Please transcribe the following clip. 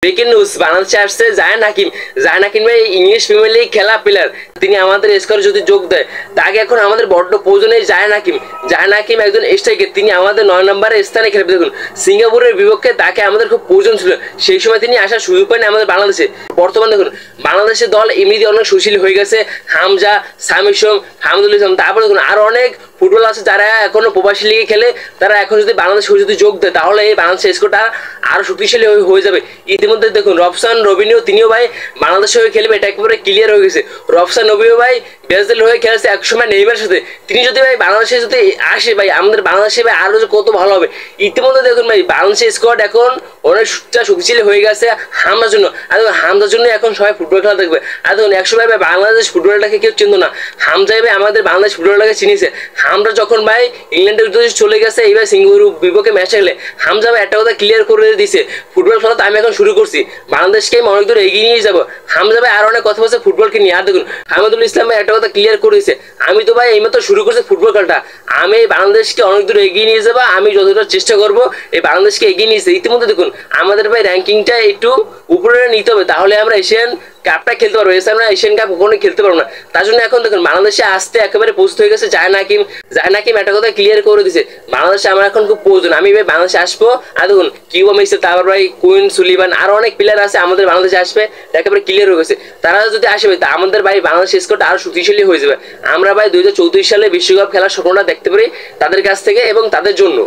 Breaking news, বাংলাদেশে আসছে জায়ান হাকিম। জায়ান হাকিম ভাই ইংলিশ প্রিমিয়ার লিগ খেলা প্লেয়ার, তিনি আমাদের স্কোয়াডে যদি যোগ দেয় তাকে এখন আমাদের বড্ড প্রয়োজন। এই জায়ান হাকিম, জায়ান হাকিম একজন স্ট্রাইকার, তিনি আমাদের 9 নম্বরের স্থানে খেলবে। দেখুন সিঙ্গাপুরের বিপক্ষে তাকে আমাদের খুব প্রয়োজন ছিল, সেই সময় তিনি আসার সুযোগ পায়নি আমাদের বাংলাদেশে। বর্তমানে দেখুন বাংলাদেশের দল এমনিতে অনেক সুশীল হয়ে গেছে, হামজা, সামিসম, হামদুল ইসলাম, তারপরে দেখুন আরো অনেক ফুটবল আছে যারা এখনো প্রবাসী লিগে খেলে, তারা এখন যদি বাংলাদেশে যদি যোগ দেয় তাহলে এই বাংলাদেশের স্কোরটা আরো শক্তিশালী হয়ে যাবে। ইতিমধ্যে দেখুন রফসান রবিনিও, তিনিও ভাই বাংলাদেশে হয়ে খেলবে, এটা একেবারে ক্লিয়ার হয়ে গেছে। রফসান রবিও ভাই ব্রাজিল হয়ে খেলেছে একসময় নেইমারের সাথে, তিনি যদি ভাই বাংলাদেশে যদি আসে ভাই আমাদের বাংলাদেশে ভাই আরো কত ভালো হবে। ইতিমধ্যে দেখুন ভাই বাংলাদেশের স্কোয়াড এখন অনেকটা শক্তিশালী হয়ে গেছে হামজার জন্য। আর দেখুন হামজার জন্য এখন সবাই ফুটবল খেলা দেখবে। আর দেখুন একসময় ভাই বাংলাদেশ ফুটবলটাকে কেউ চিনত না, হামজাই ভাই আমাদের বাংলাদেশ ফুটবলটাকে চিনিয়েছে। হামজা যখন ভাই ইংল্যান্ডের বিরুদ্ধে চলে গেছে, এইবার সিঙ্গাপুর বিপক্ষে ম্যাচ খেলে হামজা ভাই একটা কথা ক্লিয়ার করে দিয়েছে, ফুটবল খেলা তো আমি এখন শুরু করছি, বাংলাদেশকে আমি অনেক দূর এগিয়ে নিয়ে যাবো। হামজা ভাই আর অনেক কথা বলছে ফুটবলকে নিয়ে। আর দেখুন হামিদুল ইসলাম ভাই একটা কথা ক্লিয়ার করে দিয়েছে, আমি তো ভাই এইমাত্র শুরু করছি ফুটবল খেলাটা, আমি বাংলাদেশকে অনেক দূর এগিয়ে নিয়ে যাবো, আমি যতটা চেষ্টা করবো এই বাংলাদেশকে এগিয়ে নিয়েছে। ইতিমধ্যে দেখুন আমাদের ভাই র্যাঙ্কিংটা একটু উপরে নিতে হবে, তাহলে আমরা এশিয়ান কাপটা খেলতে পারবো, এছাড়া এশিয়ান কাপ কখনো খেলতে পারবো না। তার জন্য এখন দেখুন বাংলাদেশে আসতে একেবারে প্রস্তুত হয়ে গেছে জায়ান হাকিম। জায়ান হাকিম একটা কথা ক্লিয়ার করে দিয়েছে, বাংলাদেশে আমার এখন খুব প্রয়োজন, আমি ভাই বাংলাদেশে আসবো। আর দেখুন কিউবা মেসি, তারপর ভাই কুইন সুলিভান, আরো অনেক প্লেয়ার আছে আমাদের বাংলাদেশে আসবে, একেবারে ক্লিয়ার হয়ে গেছে। তারা যদি আসবে তা আমাদের ভাই বাংলাদেশ স্কোরটা আরো শক্তিশালী হয়ে যাবে। আমরা ভাই 2034 সালে বিশ্বকাপ খেলার স্বপ্নটা দেখতে পারি তাদের কাছ থেকে এবং তাদের জন্য।